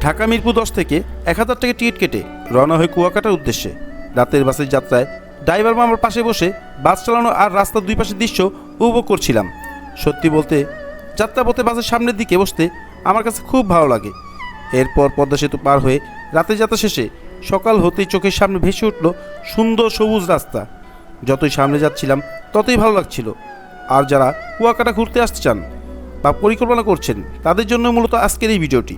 ঢাকা মিরপুর 10 থেকে 1000 টাকা টিকিট কেটে রওনা হয় কুয়াকাটার উদ্দেশ্যে। রাতের বাসের যাত্রায় ড্রাইভার মামার পাশে বসে বাস চালানো আর রাস্তার দুই পাশের দৃশ্য উপভোগ করছিলাম। সত্যি বলতে যাত্রাপথে বাসের সামনের দিকে বসতে আমার কাছে খুব ভালো লাগে। এরপর পদ্মা সেতু পার হয়ে রাতের যাত্রা শেষে সকাল হতেই চোখের সামনে ভেসে উঠল সুন্দর সবুজ রাস্তা। যতই সামনে যাচ্ছিলাম ততই ভালো লাগছিল। আর যারা কুয়াকাটা ঘুরতে আসতে চান বা পরিকল্পনা করছেন তাদের জন্য মূলত আজকের এই ভিডিওটি।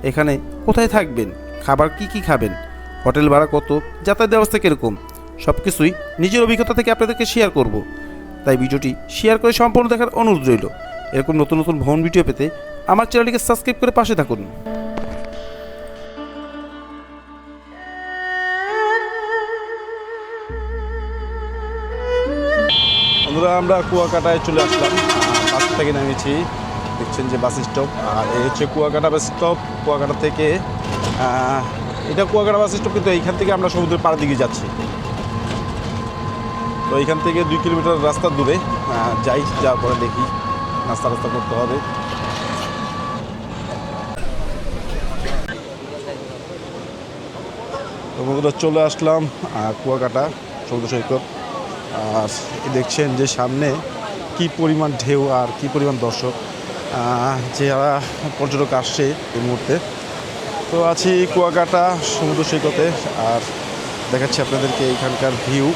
এখানে কোথায় থাকবেন, খাবার কি খাবেন, হোটেল ভাড়া কত, যাতায়াত ব্যবস্থা কীরকম, সব কিছুই নিজের অভিজ্ঞতা থেকে আপনাদেরকে শেয়ার করব। তাই ভিডিওটি শেয়ার করে সম্পূর্ণ দেখার অনুরোধ রইল। এরকম নতুন নতুন ভ্রমণ ভিডিও পেতে আমার চ্যানেলটিকে সাবস্ক্রাইব করে পাশে থাকুন। বন্ধুরা, আমরা কুয়াকাটায় চলে আসলাম। বাস থেকে নেমেছি, দেখছেন যে বাস স্টপ। আর এই হচ্ছে কুয়াকাটা বাস স্টপ। কুয়াকাটা থেকে এটা কুয়াকাটা বাস স্টপ, কিন্তু এইখান থেকে আমরা সমুদ্রের পাড়ের দিকে যাচ্ছি। তো এইখান থেকে 2 কিলোমিটার রাস্তা দূরে যাওয়ার পরে দেখি নাস্তা করতে হবে। তো বন্ধুরা, চলে আসলাম কুয়াকাটা সমুদ্র সৈকত। আর দেখছেন যে সামনে কি পরিমাণ ঢেউ আর কি পরিমাণ দর্শক, যারা পর্যটক আসছে এই মুহূর্তে। তো আছি কুয়াকাটা সমুদ্র সৈকতে আর দেখাচ্ছি আপনাদেরকে এখানকার ভিউ।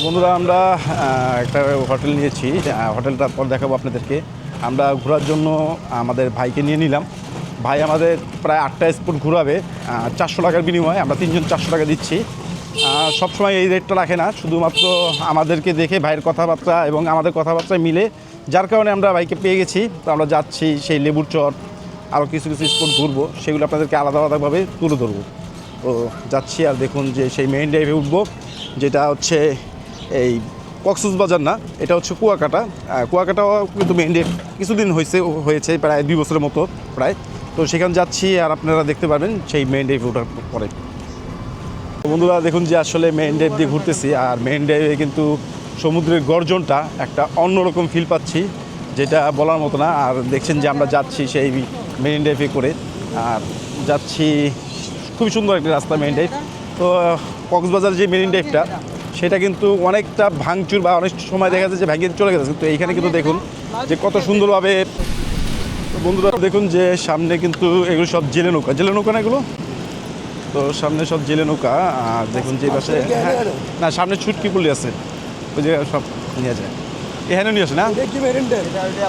বন্ধুরা, আমরা একটা হোটেল নিয়েছি। হোটেলটার পর দেখাবো আপনাদেরকে। আমরা ঘোরার জন্য আমাদের ভাইকে নিয়ে নিলাম। ভাই আমাদের প্রায় 8টা স্পট ঘোরাবে 400 টাকার বিনিময়ে। আমরা 3জন 400 টাকা দিচ্ছি। সবসময় এই রেটটা রাখে না, শুধুমাত্র আমাদেরকে দেখে ভাইয়ের কথাবার্তা এবং আমাদের কথাবার্তায় মিলে, যার কারণে আমরা ভাইকে পেয়ে গেছি। তো আমরা যাচ্ছি সেই লেবুর চর, আরও কিছু স্পট ঘুরবো, সেগুলো আপনাদেরকে আলাদাভাবে তুলে ধরবো। তো যাচ্ছি আর দেখুন যে সেই মেইন ড্রাইভে উঠবো, যেটা হচ্ছে এই কক্সবাজার না, এটা হচ্ছে কুয়াকাটা। কুয়াকাটাও কিন্তু মেইন ড্রাইভ কিছুদিন হয়েছে প্রায় 2 বছরের মতো প্রায়। তো সেখানে যাচ্ছি আর আপনারা দেখতে পারবেন সেই মেইন ড্রাইভ ওঠার পরে। বন্ধুরা, দেখুন যে আসলে মেইন ড্রাইভ দিয়ে ঘুরতেছি আর মেইন ড্রাইভে কিন্তু সমুদ্রের গর্জনটা একটা অন্যরকম ফিল পাচ্ছি, যেটা বলার মতো না। আর দেখছেন যে আমরা যাচ্ছি সেই মেইন ড্রাইভে করে, আর যাচ্ছি খুবই সুন্দর একটা রাস্তা মেইন ড্রাইভ। তো কক্সবাজার যে মেইন ড্রাইভটা, সেটা কিন্তু অনেকটা ভাঙচুর বা অনেক সময় দেখা যাচ্ছে যে ভেঙে চলে গেছে, কিন্তু এইখানে কিন্তু দেখুন যে কত সুন্দরভাবে। বন্ধুরা দেখুন যে সামনে কিন্তু এগুলো সব জেলে নৌকা না এগুলো। তো সামনে সব জেলে নৌকা। আর দেখুন যে পাশে না, সামনে ছুটকি পুলি আছে, ওই যে সব নিয়ে যায়, এখানে নিয়ে আসে না।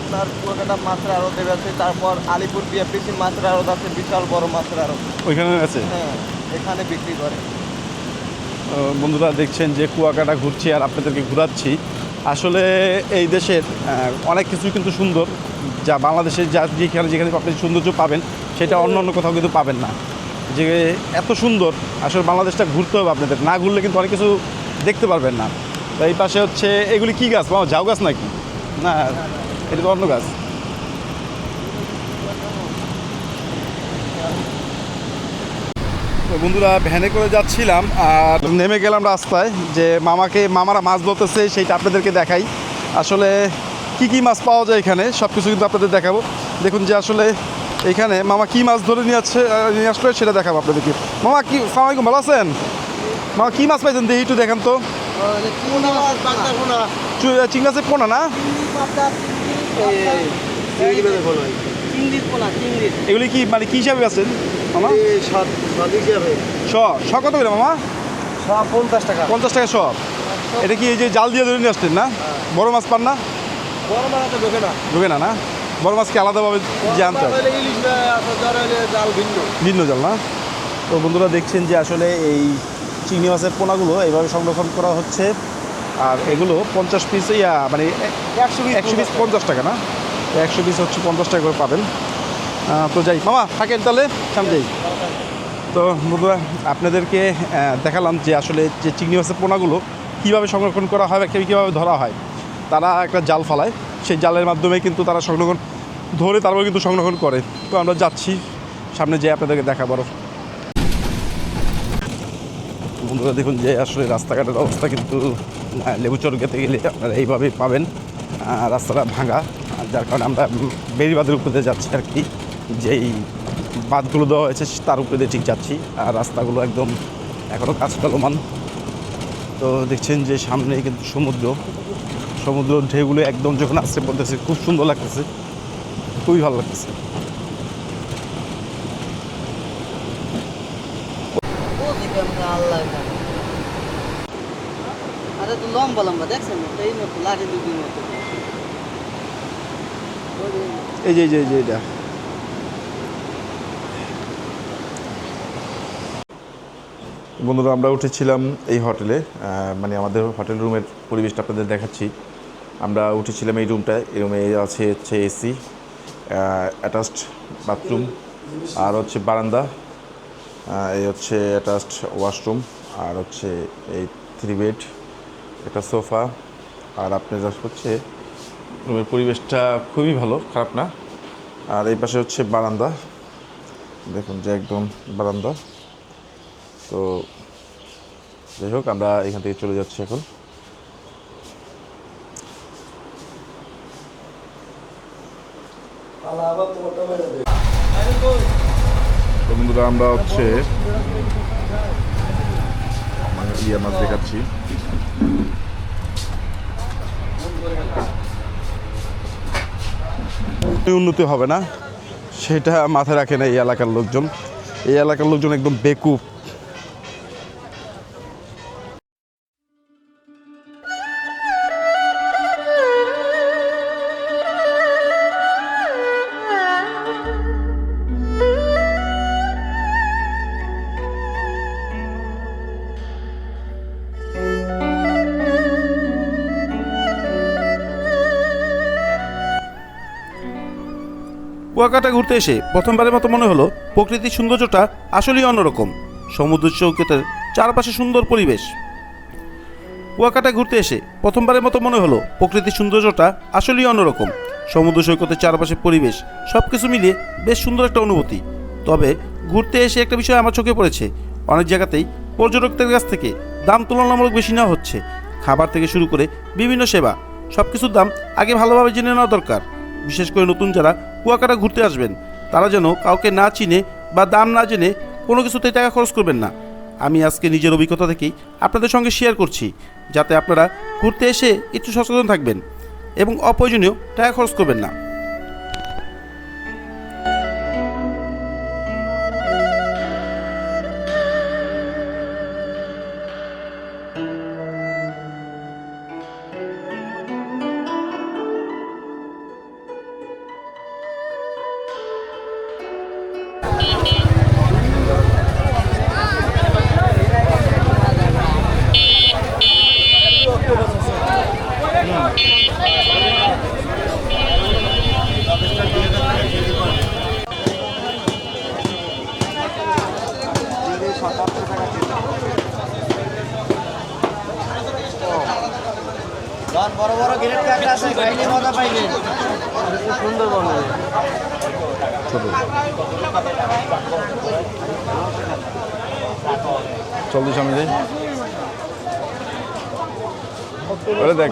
আপনার কুয়াকাটা মাছের আড়ত আছে, তারপর আলিপুর বিএফটিসি মাছের আড়ত আছে, বিশাল বড় মাছের আড়ত ওইখানে আছে। হ্যাঁ, এখানে বিক্রি করে। বন্ধুরা দেখছেন যে কুয়াকাটা ঘুরছি আর আপনাদেরকে ঘোরাচ্ছি। আসলে এই দেশের অনেক কিছু কিন্তু সুন্দর, যা বাংলাদেশের যেখানে আপনি সৌন্দর্য পাবেন, সেটা অন্য কোথাও কিন্তু পাবেন না। যে এত সুন্দর, আসলে বাংলাদেশটা ঘুরতে হবে আপনাদের, না ঘুরলে কিন্তু অনেক কিছু দেখতে পারবেন না। তো এই পাশে হচ্ছে এগুলি কী গাছ, ঝাউ গাছ নাকি? না, এটা তো অন্য গাছ। তো বন্ধুরা, ভ্যানে করে যাচ্ছিলাম আর নেমে গেলাম রাস্তায়। যে মামারা মাছ ধরতেছে সেইটা আপনাদেরকে দেখাই। আসলে কি মাছ পাওয়া যায় এখানে, সব কিছু কিন্তু আপনাদের দেখাবো। দেখুন যে আসলে এখানে মামা কি মাছ ধরে নিয়ে আসলে সেটা দেখাবো আপনাদেরকে। মামা কি, আসসালামু আলাইকুম, ভালো আছেন? মামা কি মাছ পাইছেন দেখি একটু দেখান তো। চিংড়ি পোনা না, এগুলি কি মানে কি হিসাবে আছেন মামা? শ কত করে মামা? 50 টাকা। 50 টাকা সব। এটা কি এই যে জাল দিয়ে ধরে নিয়ে আসছেন না? বড় মাছ পান না? বড় মাছ তো ঢোকে না। না, বড় মাছকে আলাদাভাবে যে আনতে হয়, ভিন্ন জাল না। তো বন্ধুরা দেখছেন যে আসলে এই চিংড়ি মাছের পোনাগুলো এইভাবে সংরক্ষণ করা হচ্ছে। আর এগুলো 50 পিস, মানে 100 পিস 50 টাকা না, 100 পিস হচ্ছে 50 টাকা করে পাবেন। তো যাই মামা, থাকেন তাহলে, সামনে যাই। তো বন্ধুরা, আপনাদেরকে দেখালাম যে আসলে যে চিংড়ি মাছের পোনাগুলো কীভাবে সংরক্ষণ করা হয় বা কীভাবে ধরা হয়। তারা একটা জাল ফালায়, সেই জালের মাধ্যমে কিন্তু তারা সংরক্ষণ ধরে তারপর কিন্তু সংরক্ষণ করে। তো আমরা যাচ্ছি সামনে, যেয়ে আপনাদেরকে দেখাবো। বন্ধুরা দেখুন যে আসলে রাস্তাঘাটের অবস্থা কিন্তু লেবুচর গেতে গেলে আপনারা এইভাবেই পাবেন, রাস্তাটা ভাঙা, যার কারণে আমরা বেড়িবাঁধের উপরে দিয়ে যাচ্ছি আর কি। যেই বাঁধগুলো দেওয়া হয়েছে তার উপরে দিয়ে ঠিক যাচ্ছি, আর রাস্তাগুলো একদম এখনও কাজ চলমান। তো দেখছেন যে সামনে কিন্তু সমুদ্র ঢেউগুলো একদম যখন আসতে পড়তেছে খুব সুন্দর লাগতেছে, খুবই ভালো লাগতেছে। আরে তো লম্বা লম্বা দেখছেন না, এই মতো লাঠি দুটির মতো। এই যে এটা বন্ধুরা, আমরা উঠেছিলাম এই হোটেলে, মানে আমাদের হোটেল রুমের পরিবেশটা আপনাদের দেখাচ্ছি। আমরা উঠেছিলাম এই রুমটায়, এই রুমে হচ্ছে এসি, অ্যাটাচড বাথরুম, আর হচ্ছে বারান্দা, এই হচ্ছে অ্যাটাচড ওয়াশরুম, আর হচ্ছে এই 3 বেড, একটা সোফা। আর আপনার হচ্ছে রুমের পরিবেশটা খুবই ভালো, খারাপ না। আর এই পাশে হচ্ছে বারান্দা, দেখুন যে একদম বারান্দা। তো যাই হোক, আমরা এখান থেকে চলে যাচ্ছি এখন। তো বন্ধুরা, আমরা হচ্ছে মাছ দেখাচ্ছি। উন্নতি হবে না সেটা মাথায় রাখে না এই এলাকার লোকজন। এই এলাকার লোকজন একদম বেকুব। কুয়াকাটা ঘুরতে এসে প্রথমবারের মতো মনে হলো প্রকৃতির সৌন্দর্যটা আসলেই অন্যরকম। সমুদ্র সৈকতের চারপাশে সুন্দর পরিবেশ। কুয়াকাটা ঘুরতে এসে প্রথমবারের মতো মনে হলো প্রকৃতির সৌন্দর্যটা আসলেই অন্যরকম। সমুদ্র সৈকতের চারপাশে পরিবেশ সব কিছু মিলিয়ে বেশ সুন্দর একটা অনুভূতি। তবে ঘুরতে এসে একটা বিষয় আমার চোখে পড়েছে, অনেক জায়গাতেই পর্যটকদের কাছ থেকে দাম তুলনামূলক বেশি নেওয়া হচ্ছে। খাবার থেকে শুরু করে বিভিন্ন সেবা, সব কিছুর দাম আগে ভালোভাবে জেনে নেওয়া দরকার। বিশেষ করে নতুন যারা কুয়াকাটা ঘুরতে আসবেন, তারা যেন কাউকে না চিনে বা দাম না জেনে কোনো কিছুতেই টাকা খরচ করবেন না। আমি আজকে নিজের অভিজ্ঞতা থেকেই আপনাদের সঙ্গে শেয়ার করছি, যাতে আপনারা ঘুরতে এসে একটু সচেতন থাকবেন এবং অপ্রয়োজনীয় টাকা খরচ করবেন না। বড় বড় গ্রেড কাঠ আছে, খাইলে মজা পাইবে। সুন্দর বলে চলতি সামনে যাই, দেখ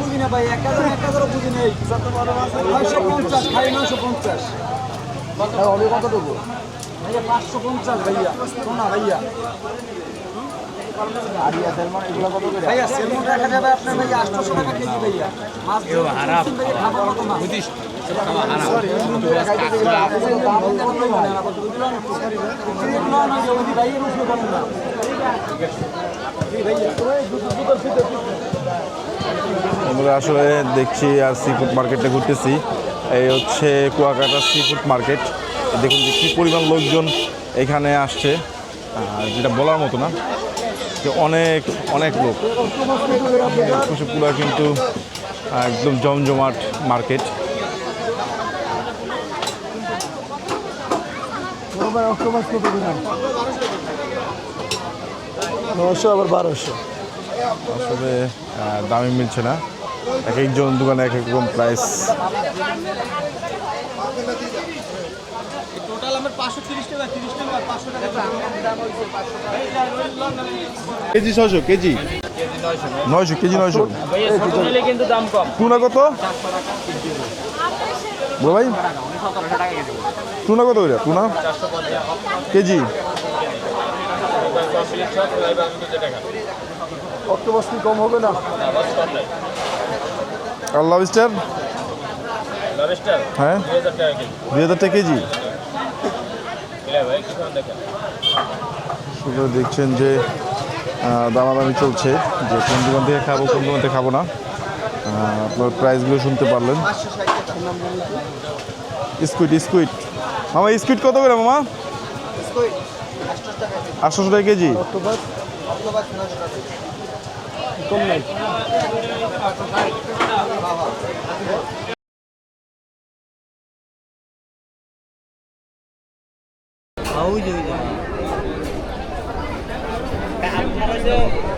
বুঝি না ভাই, একটা বুঝি নেই। 950 খাই, 950 হবে কতটুকু ভাইয়া? 550 ভাইয়া, শোনা ভাইয়া। ভাইয়া সেলমন রাখা যাবে আপনার ভাইয়া 800 টাকা কেজি ভাইয়া। মাছ খাবার মতো মাছ। আমরা আসলে দেখছি আর সি ফুড মার্কেটে ঘুরতেছি। এই হচ্ছে কুয়াকাটা সি ফুড মার্কেট। দেখুন যে কী পরিমাণ লোকজন এখানে আসছে, যেটা বলার মতো না। আজকে অনেক অনেক লোক, পুরো কিন্তু একদম জমজমাট মার্কেট। অক্টোপাস কত দিলাম? 900 আবার 1200। আসলে দামই মিলছে না, এক একজন দোকানে এক এক রকম প্রাইস। KG 600, KG 900, KG 900। কিন্তু দাম কম। টুনা কত বড় ভাই? টুনা কত করে টুনা কেজি? অক্টোপাস কি কম হবে না? আর লবস্টার? হ্যাঁ 2000 টাকা কেজি। শুধু দেখছেন যে দামাদামি চলছে যে কোন দোকান থেকে খাবো কোন দোকান থেকে খাবো না। আপনার প্রাইসগুলো শুনতে পারলেন। স্কুইড মামা, স্কুইড কত করে মামা? 800 টাকা কেজি। অক্টোপাস কম নাই।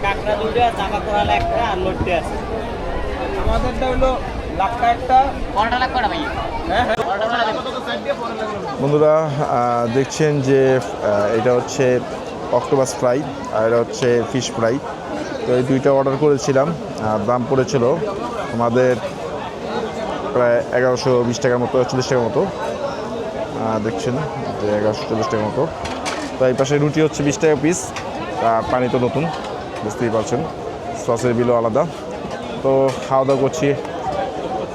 কাঁকড়া দুটো, চাপা কোরাল একটা, আর লড়তে আছে। আমাদেরটা হলো লাক্কা একটা। কটা লাখ কটা ভাই? হ্যাঁ বন্ধুরা দেখছেন যে এটা হচ্ছে অক্টোপাস ফ্রাই আর এটা হচ্ছে ফিশ ফ্রাই। তো এই দুইটা অর্ডার করেছিলাম, দাম পড়েছিল আমাদের প্রায় 1120 টাকার মতো, 40 টাকার মতো। দেখছেন যে 1140 টাকার মতো। তো এই পাশে রুটি হচ্ছে 20 টাকা পিস, আর পানি তো নতুন বুঝতেই পারছেন, সসের বিলও আলাদা। তো খাওয়া দাওয়া করছি,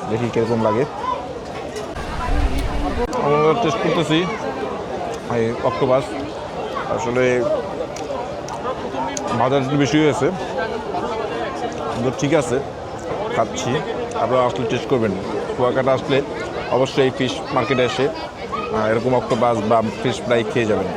দেখি কীরকম লাগে। আমরা টেস্ট করতেছি এই অক্টোপাস। আসলে বাজার একটু বেশি হয়েছে, কিন্তু ঠিক আছে, খাচ্ছি। আপনারা আসলে টেস্ট করবেন, কুয়াকাটা আসলে অবশ্যই এই ফিশ মার্কেটে এসে এরকম অক্টোপাস বা ফিশ ফ্রাই খেয়ে যাবেন।